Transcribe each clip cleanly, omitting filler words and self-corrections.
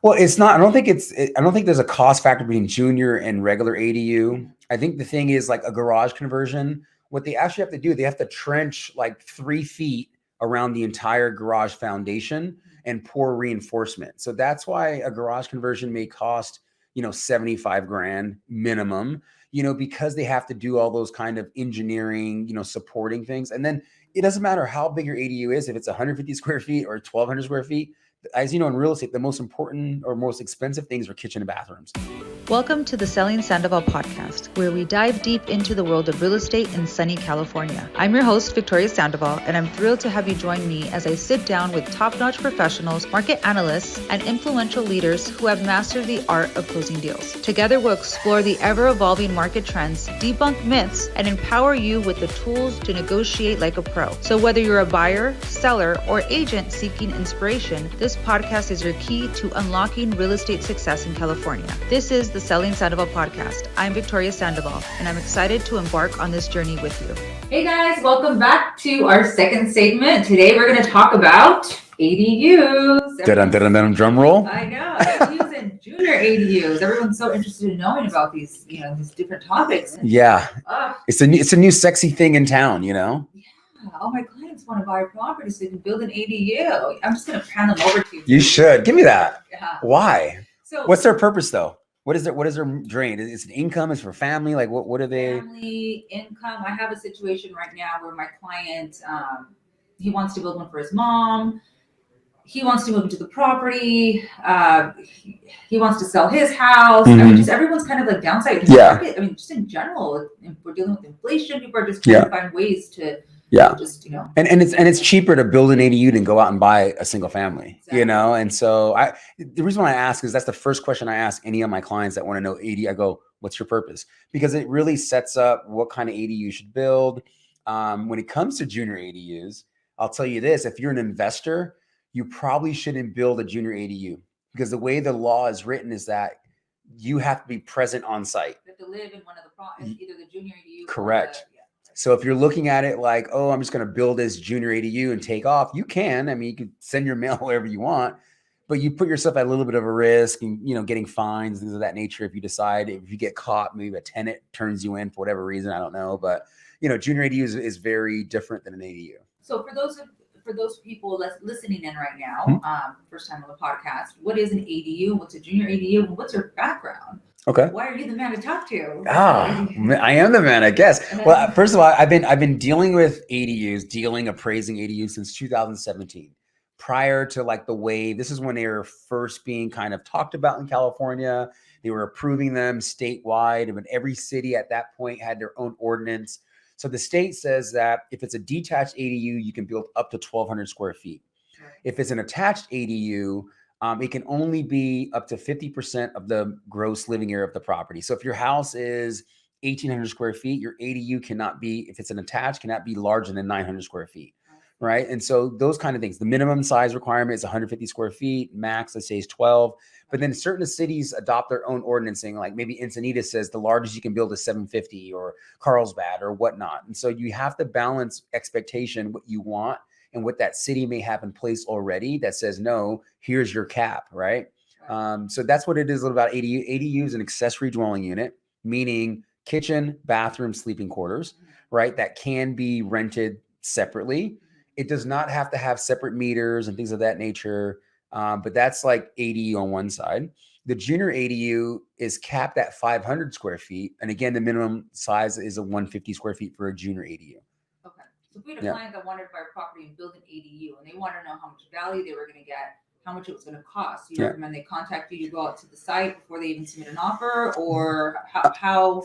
Well, it's not. I don't think there's a cost factor between junior and regular ADU. I think the thing is like a garage conversion. What they actually have to do, they have to trench like 3 feet around the entire garage foundation and pour reinforcement. So that's why a garage conversion may cost, 75 grand minimum, because they have to do all those kind of engineering, supporting things. And then it doesn't matter how big your ADU is, if it's 150 square feet or 1,200 square feet. As you know, in real estate, the most important or most expensive things are kitchen and bathrooms. Welcome to the Selling Sandoval podcast, where we dive deep into the world of real estate in sunny California. I'm your host, Victoria Sandoval, and I'm thrilled to have you join me as I sit down with top-notch professionals, market analysts, and influential leaders who have mastered the art of closing deals. Together, we'll explore the ever-evolving market trends, debunk myths, and empower you with the tools to negotiate like a pro. So whether you're a buyer, seller, or agent seeking inspiration, this podcast is your key to unlocking real estate success in California. This is the Selling Sandoval podcast. I'm Victoria Sandoval, and I'm excited to embark on this journey with you. Hey guys, welcome back to our second segment. Today we're going to talk about ADUs. Drum roll. I know, ADUs and junior ADUs. Everyone's so interested in knowing about these, these different topics. And, it's a new sexy thing in town, Yeah, all my clients want to buy a property so they can build an ADU. I'm just going to hand them over to you. You should. Give me that. Yeah. Why? So, what's their purpose though? What is their drain? Is it income? Is it for family? Like what are they? Family, income. I have a situation right now where my client, he wants to build one for his mom. He wants to move into the property. He wants to sell his house. Mm-hmm. I mean, just everyone's kind of like downside. Market. I mean, just in general, we're dealing with inflation. People are just trying to find ways to just, And it's cheaper to build an ADU than go out and buy a single family, exactly. And so the reason why I ask is that's the first question I ask any of my clients that want to know ADU. I go, what's your purpose? Because it really sets up what kind of ADU you should build. When it comes to junior ADUs, I'll tell you this, if you're an investor, you probably shouldn't build a junior ADU because the way the law is written is that you have to be present on site. You have to live in one of the either the junior ADU. Correct. So if you're looking at it like, oh, I'm just going to build this junior ADU and take off, you can. I mean, you can send your mail wherever you want, but you put yourself at a little bit of a risk and, getting fines, things of that nature. If you decide, if you get caught, maybe a tenant turns you in for whatever reason, I don't know. But, junior ADU is very different than an ADU. So for those people listening in right now, first time on the podcast, what is an ADU? What's a junior ADU? And what's your background? Okay. Why are you the man to talk to? I am the man, I guess. Well, first of all, I've been dealing with ADUs, appraising ADUs since 2017. Prior to like the wave, this is when they were first being kind of talked about in California. They were approving them statewide, and every city at that point had their own ordinance. So the state says that if it's a detached ADU, you can build up to 1,200 square feet. Right. If it's an attached ADU, it can only be up to 50% of the gross living area of the property. So if your house is 1,800 square feet, your ADU cannot be, if it's an attached, cannot be larger than 900 square feet, right? And so those kind of things, the minimum size requirement is 150 square feet, max, let's say, is 12. But then certain cities adopt their own ordinancing, like maybe Encinitas says the largest you can build is 750 or Carlsbad or whatnot. And so you have to balance expectation, what you want, and what that city may have in place already that says, no, here's your cap, right? So that's what it is about ADU. ADU is an accessory dwelling unit, meaning kitchen, bathroom, sleeping quarters, right? That can be rented separately. It does not have to have separate meters and things of that nature, but that's like ADU on one side. The junior ADU is capped at 500 square feet. And again, the minimum size is a 150 square feet for a junior ADU. So if we had a client that wanted to buy a property and build an ADU and they wanted to know how much value they were going to get, how much it was going to cost, you recommend they contact you, you go out to the site before they even submit an offer, or how?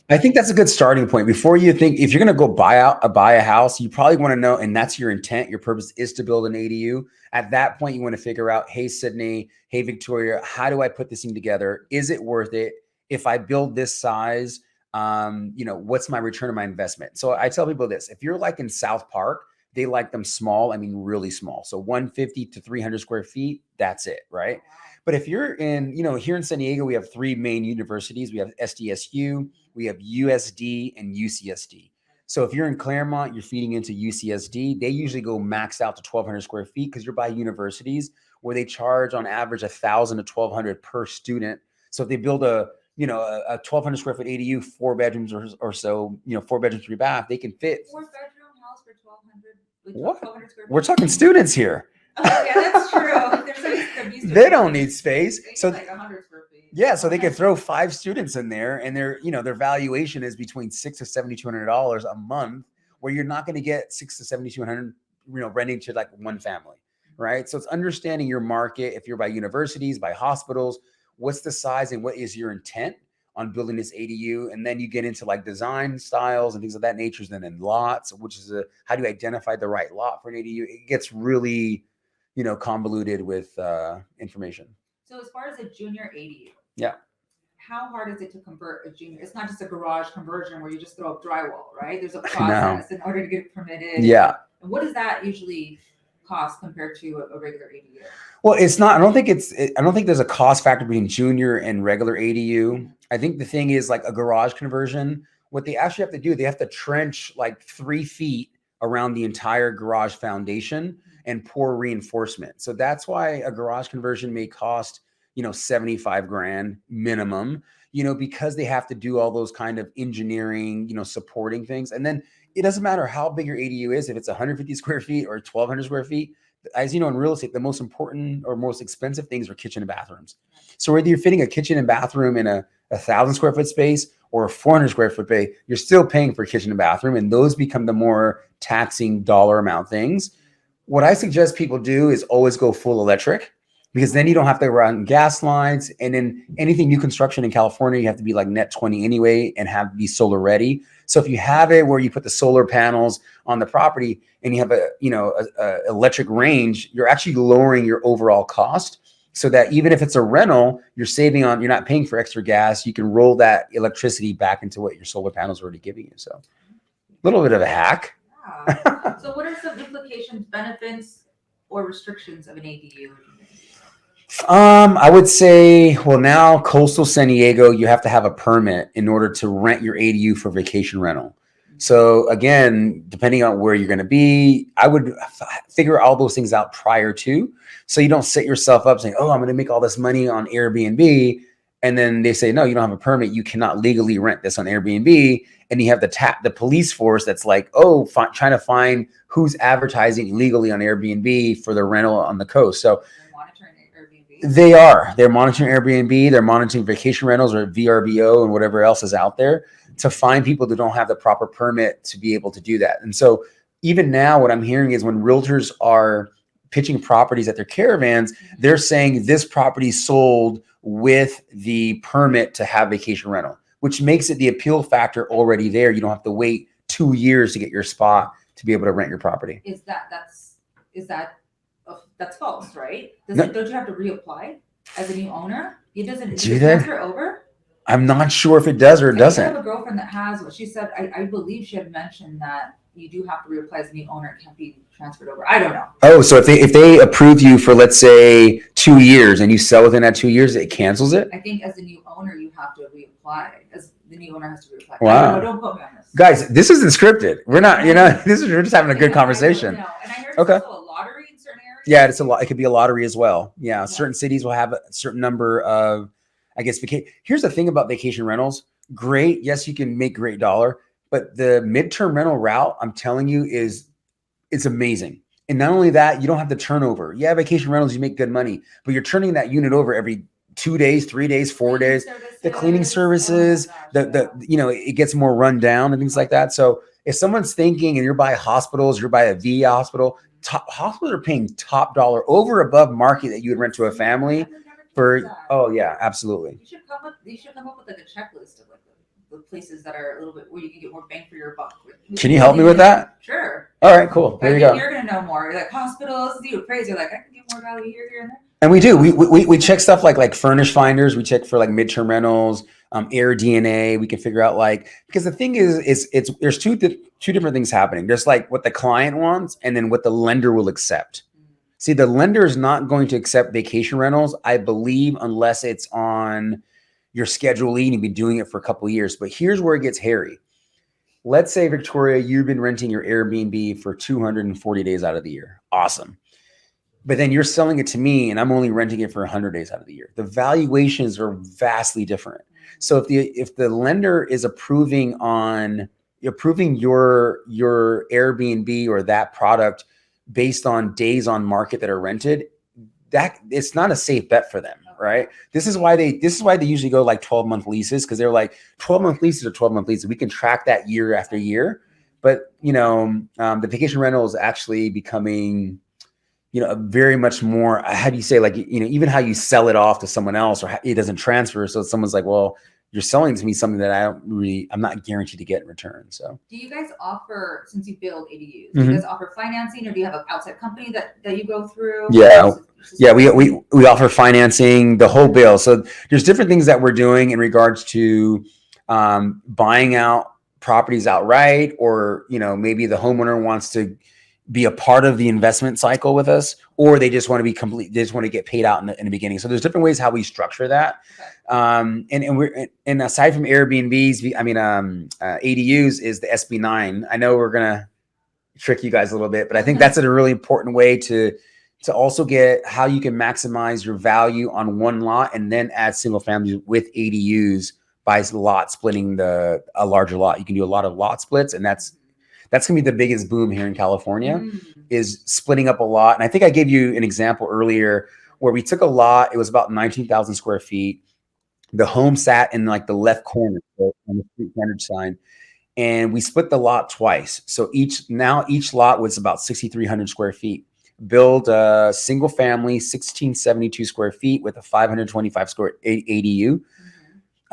I think that's a good starting point. Before you think, if you're going to go buy a house, you probably want to know, and that's your intent, your purpose is to build an ADU. At that point, you want to figure out, hey, Sidney, hey, Victoria, how do I put this thing together? Is it worth it? If I build this size, what's my return on my investment? So I tell people this, if you're like in South Park, they like them small, really small. So 150 to 300 square feet, that's it, right? But if you're in, here in San Diego, we have 3 main universities. We have SDSU, we have USD, and UCSD. So if you're in Claremont, you're feeding into UCSD. They usually go maxed out to 1,200 square feet because you're by universities. where they charge on average $1,000 to $1,200 per student. So if they build a 1,200 square foot ADU, 4 bedrooms or so, 4 bedrooms, 3 bath, they can fit. 4-bedroom house for 1,200. What? 1,200 square We're feet. talking students here. Oh, yeah, that's true. They don't need space. So like 100 square feet. yeah, so they could throw 5 students in there, and their valuation is between $600 to $7,200 a month, where you're not going to get $600 to $7,200, renting to like one family, right? So it's understanding your market. If you're by universities, by hospitals, what's the size and what is your intent on building this ADU? And then you get into like design styles and things of that nature. And then lots, which is how do you identify the right lot for an ADU? It gets really, convoluted with information. So as far as a junior ADU, yeah, how hard is it to convert a junior? It's not just a garage conversion where you just throw up drywall, right? There's a process in order to get it permitted. Yeah. And what does that usually cost compared to a regular ADU? Well, it's not. I don't think there's a cost factor between junior and regular ADU. I think the thing is like a garage conversion. What they actually have to do, they have to trench like 3 feet around the entire garage foundation and pour reinforcement. So that's why a garage conversion may cost, $75,000 minimum, because they have to do all those kind of engineering, supporting things. And then it doesn't matter how big your ADU is, if it's 150 square feet or 1,200 square feet. As you know, in real estate, the most important or most expensive things are kitchen and bathrooms. So whether you're fitting a kitchen and bathroom in a 1,000 square foot space or a 400 square foot bay, you're still paying for kitchen and bathroom. And those become the more taxing dollar amount things. What I suggest people do is always go full electric, because then you don't have to run gas lines. And then anything new construction in California, you have to be like net 20 anyway and be solar ready. So if you have it where you put the solar panels on the property and you have a electric range, you're actually lowering your overall cost, so that even if it's a rental, you're not paying for extra gas. You can roll that electricity back into what your solar panels are already giving you. So a little bit of a hack. Yeah. So what are some implications, benefits, or restrictions of an ADU? I would say, well, now coastal San Diego, you have to have a permit in order to rent your ADU for vacation rental. So again, depending on where you're going to be, I would figure all those things out prior to, so you don't set yourself up saying, oh, I'm going to make all this money on Airbnb. And then they say, no, you don't have a permit. You cannot legally rent this on Airbnb. And you have the police force that's like, oh, trying to find who's advertising illegally on Airbnb for the rental on the coast. So they're monitoring Airbnb. They're monitoring vacation rentals or VRBO and whatever else is out there to find people that don't have the proper permit to be able to do that. And so even now what I'm hearing is when realtors are pitching properties at their caravans, they're saying this property sold with the permit to have vacation rental, which makes it the appeal factor already there. You don't have to wait 2 years to get your spot to be able to rent your property. That's false, right? No. Don't you have to reapply as a new owner? It doesn't Do they? transfer over? I'm not sure if it does or it doesn't. I have a girlfriend that has what she said. I believe she had mentioned that you do have to reapply as a new owner. It can't be transferred over. I don't know. Oh, so if they approve you for, let's say, 2 years and you sell within that 2 years, it cancels it? I think as a new owner, you have to reapply. As the new owner has to reapply. Wow. Don't quote me on this. Guys, this isn't scripted. We're not, we're just having a good conversation. And I heard Okay. it's also a lottery in certain areas. Yeah, it could be a lottery as well. Yeah, certain cities will have a certain number of, I guess, here's the thing about vacation rentals. Great. Yes, you can make great dollar, but the midterm rental route, I'm telling you, it's amazing. And not only that, you don't have the turnover. Yeah, vacation rentals, you make good money, but you're turning that unit over every 2 days, 3 days, 4 days. The cleaning services, it gets more run down and things like that. So if someone's thinking and you're by hospitals, you're by a VA hospital, hospitals are paying top dollar over above market that you would rent to a family for. Oh yeah, absolutely. You should come up with like a checklist of like the places that are a little bit where you can get more bang for your buck. Can you help me with that? Sure. All right, cool. There you go. You're gonna know more. You're like hospitals, you appraiser, like I can get more value here and there. And we do. We check stuff like furnish finders. We check for like midterm rentals, air DNA. We can figure out because the thing is there's two different things happening. There's like what the client wants and then what the lender will accept. See, the lender is not going to accept vacation rentals, I believe, unless it's on your Schedule E and you've been doing it for a couple of years. But here's where it gets hairy. Let's say, Victoria, you've been renting your Airbnb for 240 days out of the year. Awesome. but then you're selling it to me and I'm only renting it for 100 days out of the year. The valuations are vastly different. So if the lender is approving your Airbnb or that product based on days on market that are rented, that it's not a safe bet for them, right? This is why they usually go like 12-month leases, because they're like 12-month leases are 12-month leases. We can track that year after year. But the vacation rental is actually becoming very much more, how do you say, like, even how you sell it off to someone else, or how it doesn't transfer. So someone's like, well, you're selling to me something that I'm not guaranteed to get in return. So do you guys offer, since you build ADUs, do you guys offer financing, or do you have an outside company that you go through? Yeah, we offer financing, the whole bill. So there's different things that we're doing in regards to buying out properties outright, or maybe the homeowner wants to be a part of the investment cycle with us, or they just want to be complete. They just want to get paid out in the beginning. So there's different ways how we structure that. Okay. And aside from Airbnbs, ADUs is the SB9. I know we're gonna trick you guys a little bit, but I think that's a really important way to also get how you can maximize your value on one lot and then add single families with ADUs by splitting a larger lot. You can do a lot of lot splits, and that's going to be the biggest boom here in California, is splitting up a lot. And I think I gave you an example earlier where we took a lot. It was about 19,000 square feet. The home sat in like the left corner on the street frontage sign, and we split the lot twice. So each lot was about 6,300 square feet. Build a single family, 1,672 square feet with a 525 square ADU.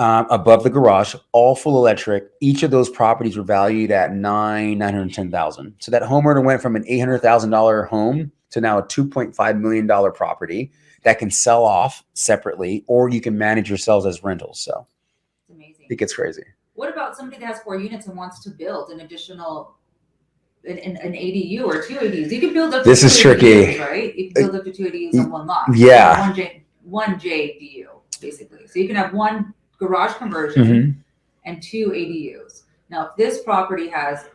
Above the garage, all full electric. Each of those properties were valued at $910,000. So that homeowner went from an $800,000 home to now a $2.5 million property that can sell off separately, or you can manage yourselves as rentals. So it's amazing. It gets crazy. What about somebody that has 4 units and wants to build an additional an ADU or 2 ADUs? You can build up to this 2 is tricky, ADUs, right? You can build up to 2 ADUs on one lot. Yeah. One JDU, basically. So you can have one garage conversion and 2 ADUs. Now, if this property has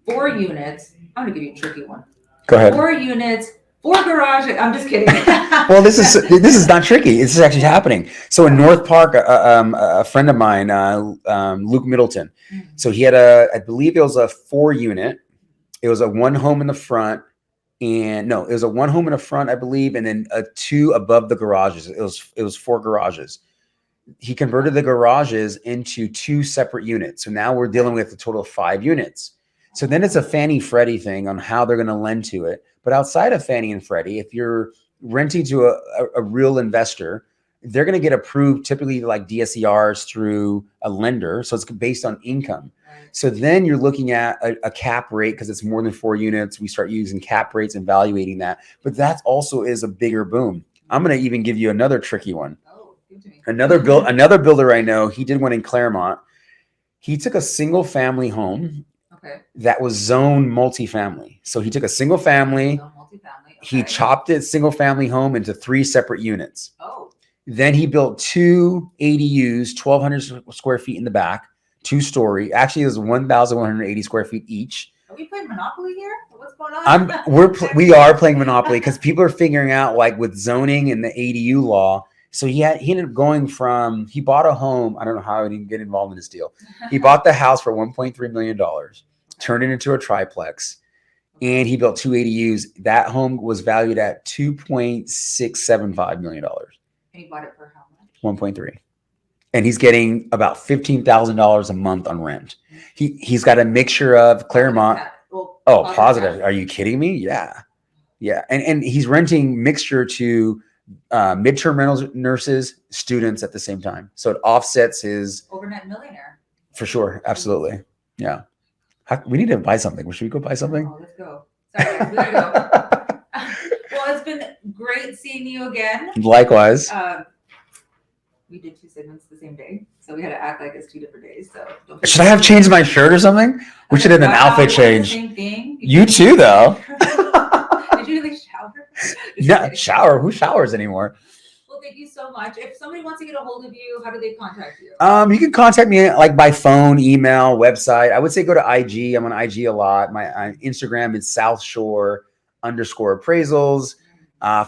4 units, I'm going to give you a tricky one. Go ahead. 4 units, 4 garages. I'm just kidding. Well, this is not tricky. This is actually happening. So in North Park, a friend of mine, Luke Middleton. So he had I believe it was a 4 unit. It was a 1 home in the front. And no, it was a 1 home in the front, I believe, and then a 2 above the garages. It was 4 garages. He converted the garages into 2 separate units. So now we're dealing with a total of 5 units. So then it's a Fannie Freddie thing on how they're going to lend to it. But outside of Fannie and Freddie, if you're renting to a real investor, they're going to get approved typically like DSCRs through a lender. So it's based on income. So then you're looking at a cap rate, because it's more than 4 units. We start using cap rates and evaluating that. But that also is a bigger boom. I'm going to even give you another tricky one. Another builder I know, he did one in Claremont. He took a single family home that was zoned multifamily. So he took a single family, he chopped it single family home into 3 separate units. Then he built 2 ADUs, 1,200 square feet in the back, 2-story. Actually, it was 1,180 square feet each. Are we playing Monopoly here? What's going on? We are playing Monopoly, because people are figuring out, like, with zoning and the ADU law. So he ended up going from, he bought a home. I don't know how he didn't get involved in this deal. He bought the house for $1.3 million, turned it into a triplex, and he built 2 ADUs. That home was valued at $2.675 million. And he bought it for how much? 1.3. And he's getting about $15,000 a month on rent. He's got a mixture of Claremont. Positive. Are you kidding me? Yeah. And he's renting mixture to midterm rentals, nurses, students at the same time. So it offsets his overnight millionaire. For sure. Absolutely. Yeah. We need to buy something. Should we go buy something? Oh, let's go. Sorry, guys, we gotta go. Well, it's been great seeing you again. Likewise. We did 2 segments the same day, so we had to act like it's 2 different days. So should I have changed my shirt or something? We should have an outfit change. Same thing. You too, though. Did you really shower? Yeah, shower. Who showers anymore? Well, thank you so much. If somebody wants to get a hold of you, how do they contact you? You can contact me like by phone, email, website. I would say go to IG. I'm on IG a lot. My Instagram is South Shore _appraisals.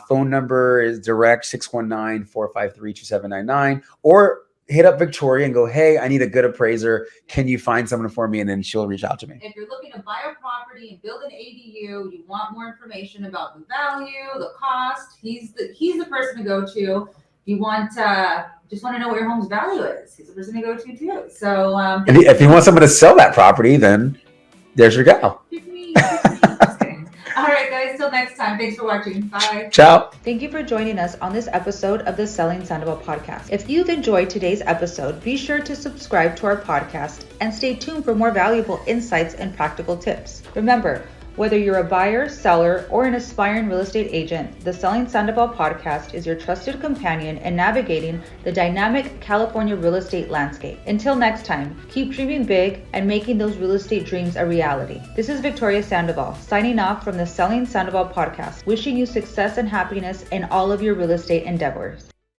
Phone number is direct 619-453-2799, or hit up Victoria and go, hey, I need a good appraiser. Can you find someone for me? And then she'll reach out to me. If you're looking to buy a property and build an ADU, you want more information about the value, the cost, he's the person to go to. If you want just want to know what your home's value is, he's the person to go to too. So if you want someone to sell that property, then there's your gal. Pick me. Just kidding. All right, guys. Till next time. Thanks for watching. Bye. Ciao. Thank you for joining us on this episode of the Selling Sandoval podcast. If you've enjoyed today's episode, be sure to subscribe to our podcast and stay tuned for more valuable insights and practical tips. Remember, whether you're a buyer, seller, or an aspiring real estate agent, the Selling Sandoval podcast is your trusted companion in navigating the dynamic California real estate landscape. Until next time, keep dreaming big and making those real estate dreams a reality. This is Victoria Sandoval, signing off from the Selling Sandoval podcast, wishing you success and happiness in all of your real estate endeavors.